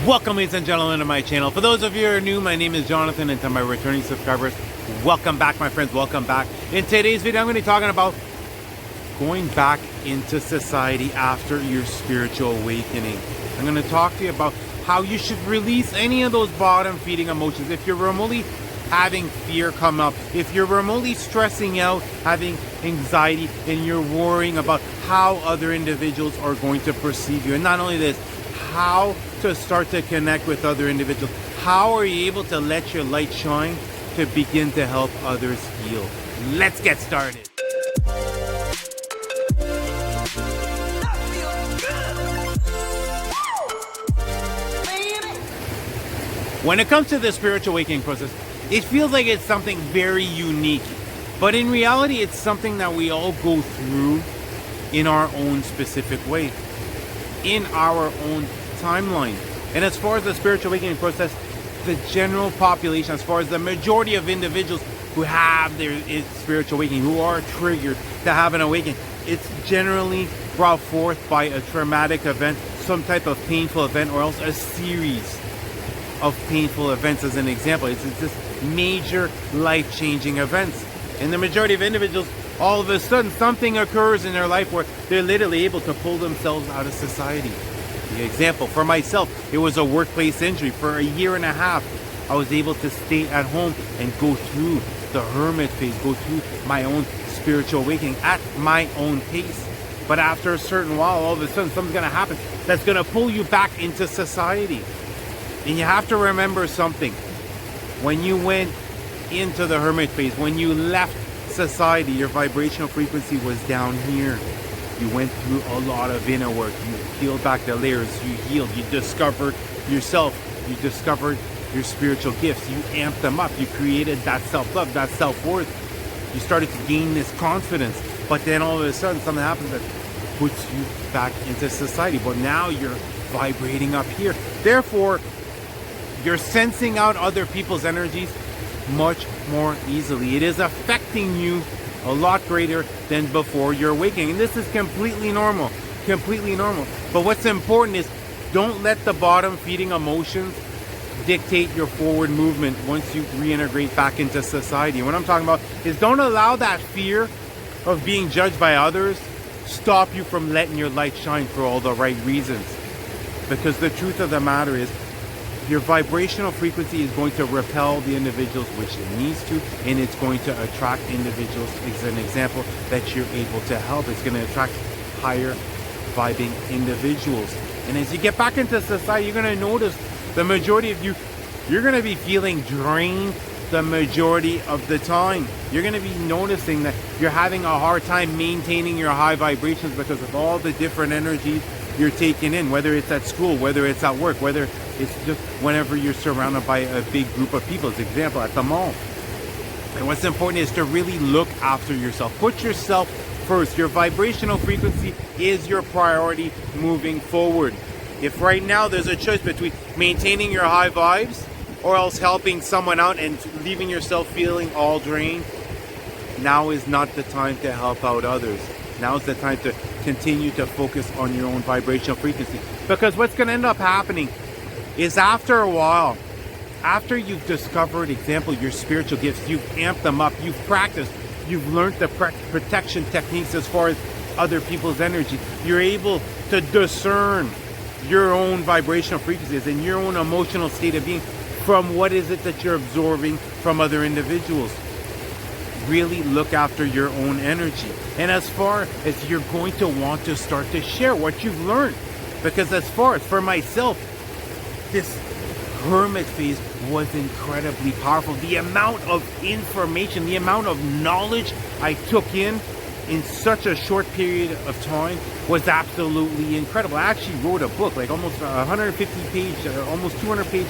Welcome, ladies and gentlemen, to my channel. For those of you who are new, my name is Jonathan, and to my returning subscribers, welcome back, my friends. Welcome back. In today's video, I'm going to be talking about going back into society after your spiritual awakening. I'm going to talk to you about how you should release any of those bottom-feeding emotions. If you're remotely having fear come up, if you're remotely stressing out, having anxiety, and you're worrying about how other individuals are going to perceive you, and not only this, how to start to connect with other individuals. How are you able to let your light shine to begin to help others heal? Let's get started. When it comes to the spiritual awakening process, it feels like it's something very unique. But in reality, it's something that we all go through in our own specific way, in our own timeline. And as far as the spiritual awakening process, the general population, as far as the majority of individuals who have their spiritual awakening, who are triggered to have an awakening, it's generally brought forth by a traumatic event, some type of painful event, or else a series of painful events. As an example, it's just major life-changing events. And the majority of individuals, all of a sudden, something occurs in their life where they're literally able to pull themselves out of society. The example, for myself, it was a workplace injury. For a year and a half, I was able to stay at home and go through the hermit phase, go through my own spiritual awakening at my own pace. But after a certain while, all of a sudden, something's going to happen that's going to pull you back into society. And you have to remember something. When you went into the hermit phase, when you left society, your vibrational frequency was down here. You went through a lot of inner work. You peeled back the layers. You healed. You discovered yourself. You discovered your spiritual gifts. You amped them up. You created that self-love, that self-worth. You started to gain this confidence. But then all of a sudden, something happens that puts you back into society. But now you're vibrating up here. Therefore, you're sensing out other people's energies much more easily. It is affecting you a lot greater than before your awakening. And this is completely normal. Completely normal. But what's important is don't let the bottom feeding emotions dictate your forward movement once you reintegrate back into society. And what I'm talking about is don't allow that fear of being judged by others stop you from letting your light shine for all the right reasons. Because the truth of the matter is, your vibrational frequency is going to repel the individuals which it needs to, and it's going to attract individuals, as an example, that you're able to help. It's going to attract higher vibing individuals. And as you get back into society, you're going to notice the majority of you're going to be feeling drained the majority of the time. You're going to be noticing that you're having a hard time maintaining your high vibrations because of all the different energies you're taking in, whether it's at school, whether it's at work, whether it's just whenever you're surrounded by a big group of people, as an example, at the mall. And what's important is to really look after yourself. Put yourself first. Your vibrational frequency is your priority moving forward. If right now there's a choice between maintaining your high vibes or else helping someone out and leaving yourself feeling all drained, now is not the time to help out others. Now is the time to continue to focus on your own vibrational frequency. Because what's going to end up happening is after a while, after you've discovered, example, your spiritual gifts, you've amped them up, you've practiced, you've learned the protection techniques as far as other people's energy, you're able to discern your own vibrational frequencies and your own emotional state of being from what is it that you're absorbing from other individuals. Really look after your own energy. And as far as you're going to want to start to share what you've learned, because as far as for myself, this hermit phase was incredibly powerful. The amount of information, the amount of knowledge I took in such a short period of time was absolutely incredible. I actually wrote a book, like almost 150 page, almost 200 page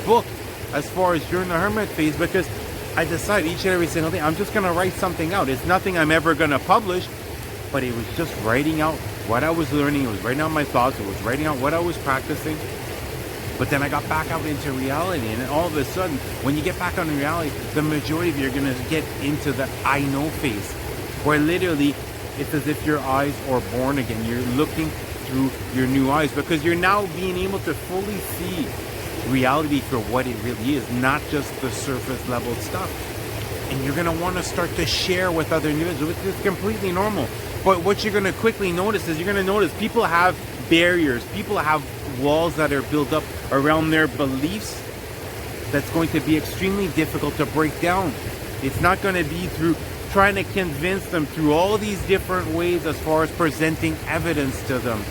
book as far as during the hermit phase, because I decided each and every single day, I'm just going to write something out. It's nothing I'm ever going to publish, but it was just writing out what I was learning. It was writing out my thoughts. It was writing out what I was practicing. But then I got back out into reality, and all of a sudden, when you get back on reality, the majority of you are going to get into the I know phase, where literally it's as if your eyes are born again. You're looking through your new eyes, because you're now being able to fully see reality for what it really is, not just the surface level stuff. And you're going to want to start to share with other individuals, which is completely normal. But what you're going to quickly notice is you're going to notice people have barriers, people have walls that are built up around their beliefs that's going to be extremely difficult to break down. It's not going to be through trying to convince them through all these different ways as far as presenting evidence to them.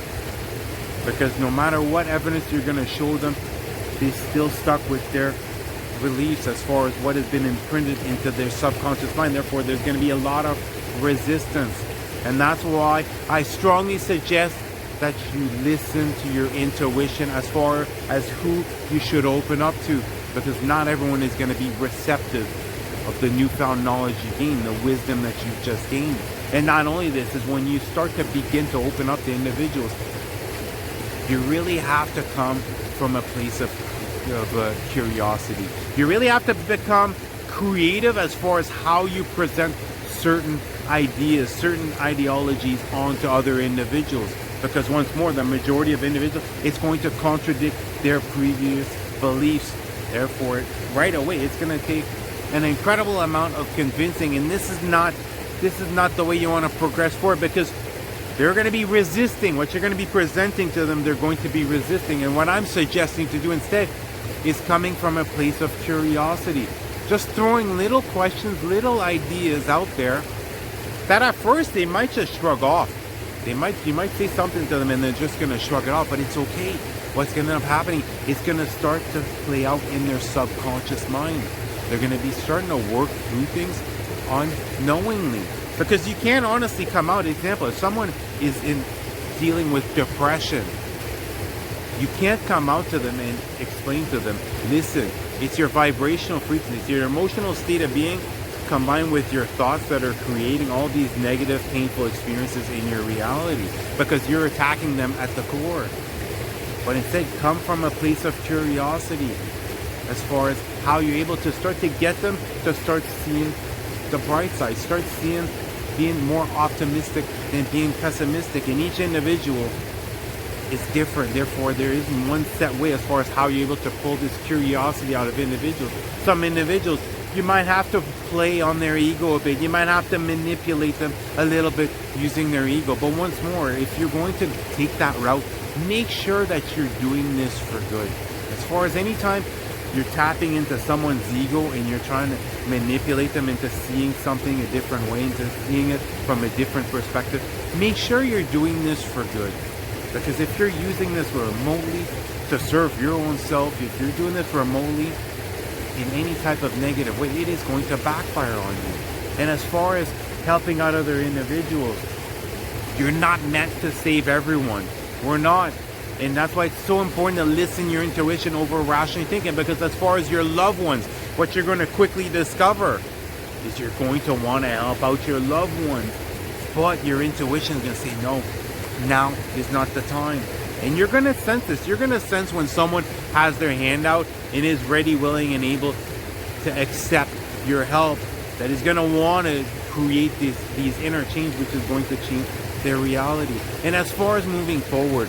Because no matter what evidence you're going to show them, they're still stuck with their beliefs as far as what has been imprinted into their subconscious mind. Therefore, there's going to be a lot of resistance. And that's why I strongly suggest that you listen to your intuition as far as who you should open up to, because not everyone is going to be receptive of the newfound knowledge you gain, the wisdom that you've just gained. And not only this, is when you start to begin to open up to individuals, you really have to come from a place of curiosity. You really have to become creative as far as how you present certain ideas, certain ideologies onto other individuals. Because once more, the majority of individuals, it's going to contradict their previous beliefs. Therefore, right away, it's going to take an incredible amount of convincing. And this is not the way you want to progress forward, because they're going to be resisting. What you're going to be presenting to them, they're going to be resisting. And what I'm suggesting to do instead is coming from a place of curiosity. Just throwing little questions, little ideas out there that at first they might just shrug off. You might say something to them and they're just going to shrug it off, but it's okay. What's going to end up happening, it's going to start to play out in their subconscious mind. They're going to be starting to work through things unknowingly. Because you can't honestly come out, example, if someone is dealing with depression, you can't come out to them and explain to them, listen, it's your vibrational frequency, it's your emotional state of being combined with your thoughts that are creating all these negative, painful experiences in your reality, because you're attacking them at the core. But instead, come from a place of curiosity as far as how you're able to start to get them to start seeing the bright side, start seeing, being more optimistic than being pessimistic. And each individual is different. Therefore, there isn't one set way as far as how you're able to pull this curiosity out of individuals. Some individuals, you might have to play on their ego a bit. You might have to manipulate them a little bit using their ego. But once more, if you're going to take that route, make sure that you're doing this for good. As far as any time you're tapping into someone's ego and you're trying to manipulate them into seeing something a different way, into seeing it from a different perspective, make sure you're doing this for good. Because if you're using this remotely to serve your own self, if you're doing this remotely in any type of negative way, it is going to backfire on you. And as far as helping out other individuals, you're not meant to save everyone. We're not. And that's why it's so important to listen your intuition over rationally thinking, because as far as your loved ones, what you're going to quickly discover is you're going to want to help out your loved ones, but your intuition is going to say, no, now is not the time. And you're going to sense this. You're going to sense when someone has their hand out and is ready, willing, and able to accept your help, that is going to want to create these inner change, which is going to change their reality. And as far as moving forward,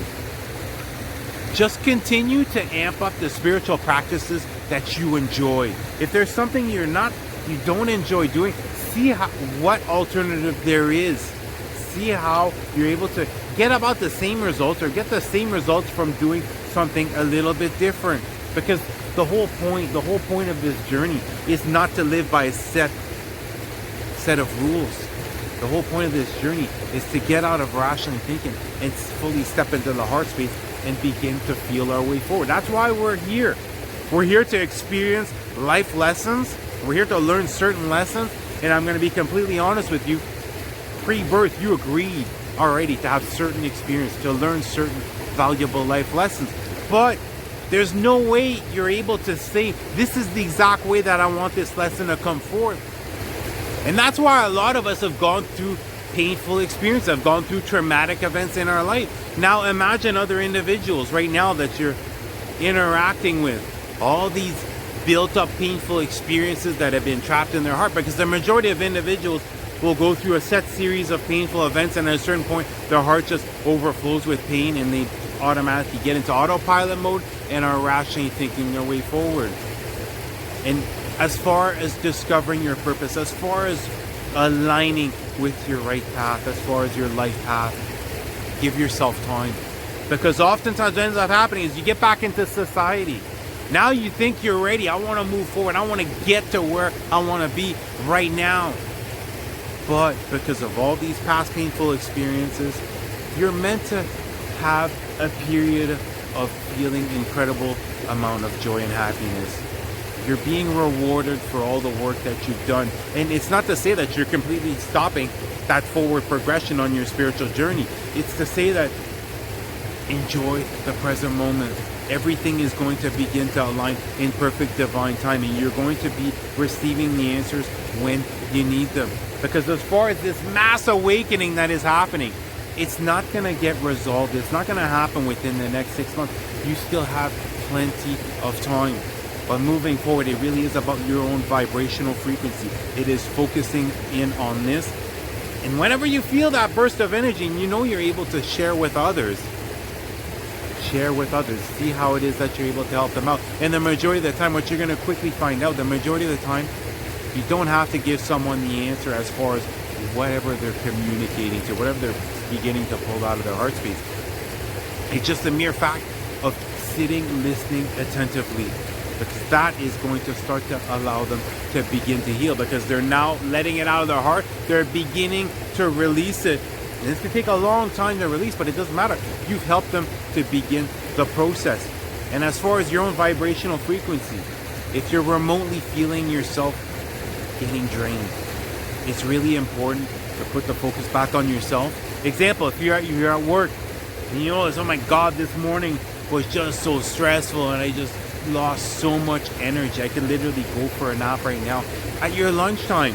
just continue to amp up the spiritual practices that you enjoy. If there's something you don't enjoy doing, see what alternative there is. See how you're able to get about the same results or get the same results from doing something a little bit different. Because the whole point of this journey is not to live by a set of rules. The whole point of this journey is to get out of rational thinking and fully step into the heart space and begin to feel our way forward. That's why we're here. We're here to experience life lessons. We're here to learn certain lessons. And I'm going to be completely honest with you. Pre-birth, you agreed already to have certain experience, to learn certain valuable life lessons. But there's no way you're able to say, this is the exact way that I want this lesson to come forth. And that's why a lot of us have gone through painful experiences, have gone through traumatic events in our life. Now imagine other individuals right now that you're interacting with, all these built up painful experiences that have been trapped in their heart, because the majority of individuals will go through a set series of painful events, and at a certain point, their heart just overflows with pain, and they automatically get into autopilot mode and are rationally thinking their way forward. And as far as discovering your purpose, as far as aligning with your right path, as far as your life path, give yourself time. Because oftentimes what ends up happening is you get back into society. Now you think you're ready. I want to move forward. I want to get to where I want to be right now. But because of all these past painful experiences, you're meant to have a period of feeling incredible amount of joy and happiness. You're being rewarded for all the work that you've done. And it's not to say that you're completely stopping that forward progression on your spiritual journey. It's to say that enjoy the present moment. Everything is going to begin to align in perfect divine timing. You're going to be receiving the answers when you need them. Because as far as this mass awakening that is happening, it's not going to get resolved. It's not going to happen within the next 6 months. You still have plenty of time. But moving forward, it really is about your own vibrational frequency. It is focusing in on this. And whenever you feel that burst of energy and you know you're able to share with others, see how it is that you're able to help them out. And the majority of the time, what you're going to quickly find out, the majority of the time, you don't have to give someone the answer as far as whatever they're communicating to, whatever they're beginning to pull out of their heart space. It's just a mere fact of sitting, listening attentively. Because that is going to start to allow them to begin to heal. Because they're now letting it out of their heart. They're beginning to release it. And this can take a long time to release, but it doesn't matter. You've helped them to begin the process. And as far as your own vibrational frequency, if you're remotely feeling yourself getting drained, it's really important to put the focus back on yourself. Example, if you're at work and you notice, oh my God, this morning was just so stressful and I just lost so much energy. I could literally go for a nap right now. At your lunchtime,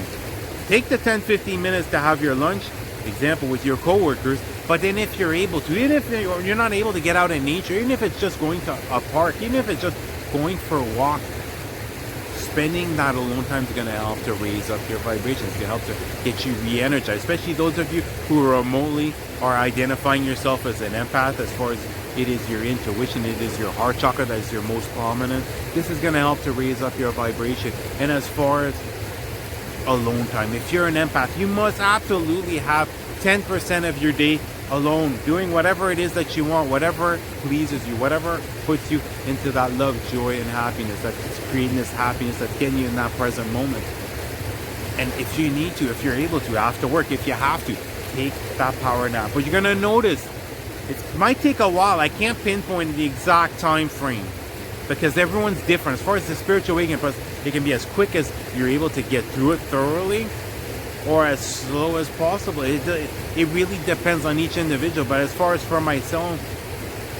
take the 10-15 minutes to have your lunch, example, with your coworkers. But then if you're able to, even if you're not able to get out in nature, even if it's just going to a park, even if it's just going for a walk, spending that alone time is going to help to raise up your vibrations. It's going to help to get you re-energized, especially those of you who remotely are identifying yourself as an empath. As far as it is your intuition, it is your heart chakra that is your most prominent. This is going to help to raise up your vibration. And as far as alone time, if you're an empath, you must absolutely have 10% of your day alone, doing whatever it is that you want, whatever pleases you, whatever puts you into that love, joy, and happiness, that's creating this happiness that's getting you in that present moment. And if you need to, if you're able to, after work, if you have to, take that power nap. But you're going to notice it might take a while. I can't pinpoint the exact time frame because everyone's different. As far as the spiritual awakening process, it can be as quick as you're able to get through it thoroughly, or as slow as possible. It really depends on each individual. But as far as for myself,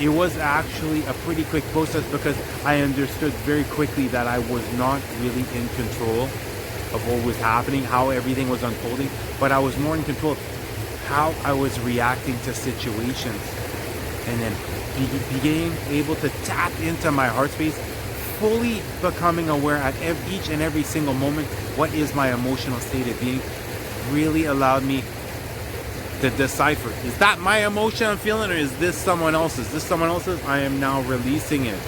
it was actually a pretty quick process because I understood very quickly that I was not really in control of what was happening, how everything was unfolding, but I was more in control of how I was reacting to situations. And then being able to tap into my heart space, fully becoming aware at each and every single moment, what is my emotional state of being, really allowed me to decipher, is that my emotion I'm feeling, or is this someone else's? This someone else's, I am now releasing it.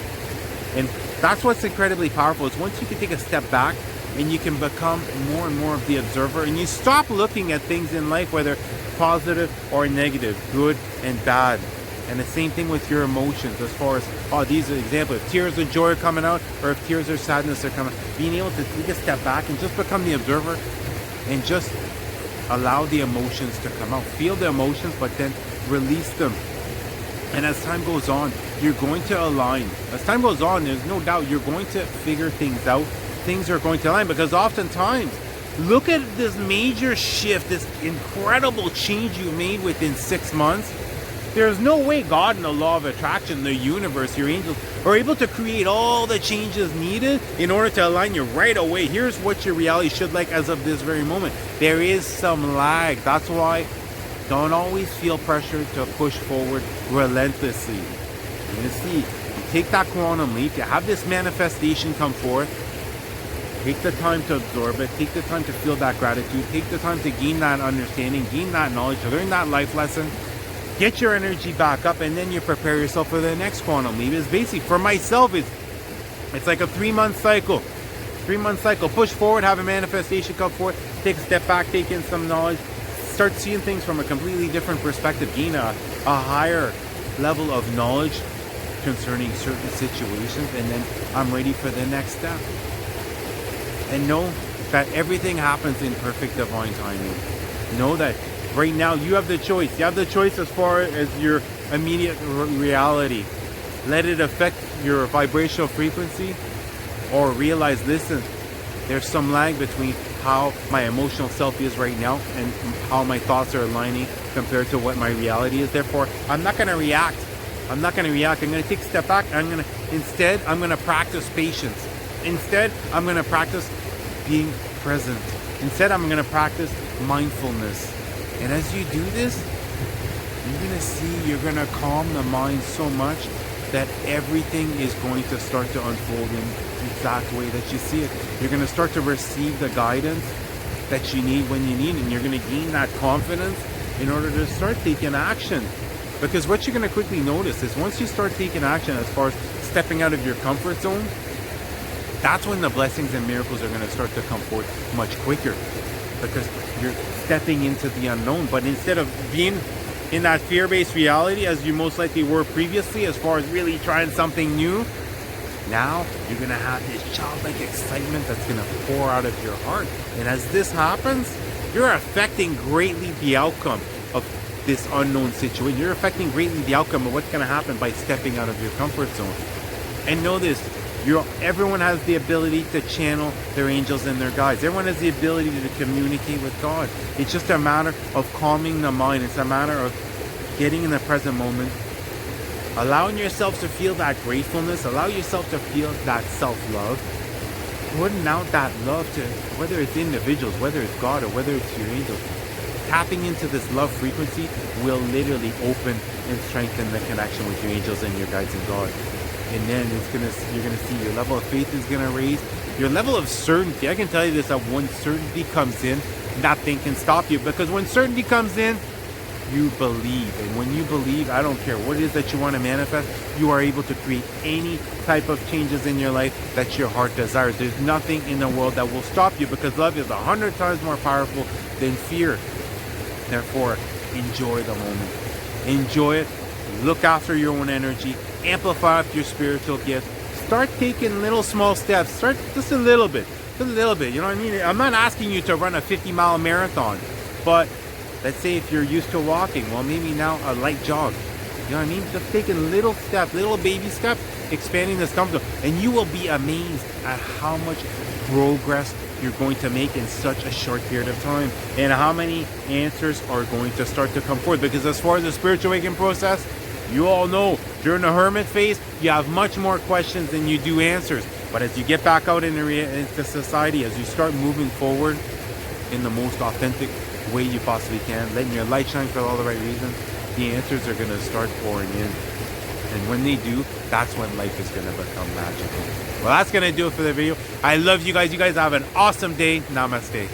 And that's what's incredibly powerful, is once you can take a step back and you can become more and more of the observer, and you stop looking at things in life, whether positive or negative, good and bad. And the same thing with your emotions, as far as, these are examples, if tears of joy are coming out, or if tears of sadness are coming out, being able to take a step back and just become the observer and just allow the emotions to come out. Feel the emotions, but then release them. And as time goes on, you're going to align. As time goes on, there's no doubt you're going to figure things out. Things are going to align, because oftentimes, look at this major shift, this incredible change you made within 6 months. There's no way God and the law of attraction, the universe, your angels, are able to create all the changes needed in order to align you right away. Here's what your reality should like as of this very moment. There is some lag. That's why don't always feel pressure to push forward relentlessly. You see, you take that quantum leap, you have this manifestation come forth, Take the time to absorb it. Take the time to feel that gratitude. Take the time to gain that understanding, gain that knowledge, to learn that life lesson. Get your energy back up, and then you prepare yourself for the next quantum leap. It's basic. For myself, it's like a 3-month cycle. 3-month cycle. Push forward, have a manifestation come forth. Take a step back, take in some knowledge. Start seeing things from a completely different perspective. Gain a higher level of knowledge concerning certain situations, and then I'm ready for the next step. And know that everything happens in perfect divine timing. Know that right now you have the choice. You have the choice as far as your immediate reality. Let it affect your vibrational frequency, or realize, listen, there's some lag between how my emotional self is right now and how my thoughts are aligning compared to what my reality is. Therefore, I'm not going to react. I'm not going to react. I'm going to take a step back. I'm going to practice patience. Instead, I'm going to practice being present. Instead, I'm going to practice mindfulness. And as you do this, you're going to see, you're going to calm the mind so much that everything is going to start to unfold in the exact way that you see it. You're going to start to receive the guidance that you need when you need it, and you're going to gain that confidence in order to start taking action. Because what you're going to quickly notice is once you start taking action as far as stepping out of your comfort zone, that's when the blessings and miracles are going to start to come forth much quicker, because you're stepping into the unknown. But instead of being in that fear-based reality as you most likely were previously, as far as really trying something new, now you're going to have this childlike excitement that's going to pour out of your heart. And as this happens, you're affecting greatly the outcome of this unknown situation. You're affecting greatly the outcome of what's going to happen by stepping out of your comfort zone. And know this, everyone has the ability to channel their angels and their guides. Everyone has the ability to communicate with God. It's just a matter of calming the mind. It's a matter of getting in the present moment, allowing yourself to feel that gratefulness, allow yourself to feel that self-love, putting out that love to, whether it's individuals, whether it's God, or whether it's your angels. Tapping into this love frequency will literally open and strengthen the connection with your angels and your guides and God. And then you're gonna see your level of faith is gonna raise, your level of certainty. I can tell you this, that when certainty comes in, nothing can stop you. Because when certainty comes in, you believe. And when you believe, I don't care what it is that you want to manifest, you are able to create any type of changes in your life that your heart desires. There's nothing in the world that will stop you, because love is 100 times more powerful than fear. Therefore, enjoy the moment. Enjoy it. Look after your own energy. Amplify up your spiritual gifts. Start taking little small steps. Start just a little bit. Just a little bit. You know what I mean? I'm not asking you to run a 50-mile marathon. But let's say if you're used to walking, well, maybe now a light jog. You know what I mean? Just taking little steps, little baby steps, expanding this comfort zone. And you will be amazed at how much progress you're going to make in such a short period of time, and how many answers are going to start to come forth. Because as far as the spiritual awakening process, you all know during the hermit phase, you have much more questions than you do answers. But as you get back out into society, as you start moving forward in the most authentic way you possibly can, letting your light shine for all the right reasons, the answers are going to start pouring in. And when they do, that's when life is going to become magical. Well, that's going to do it for the video. I love you guys. You guys have an awesome day. Namaste.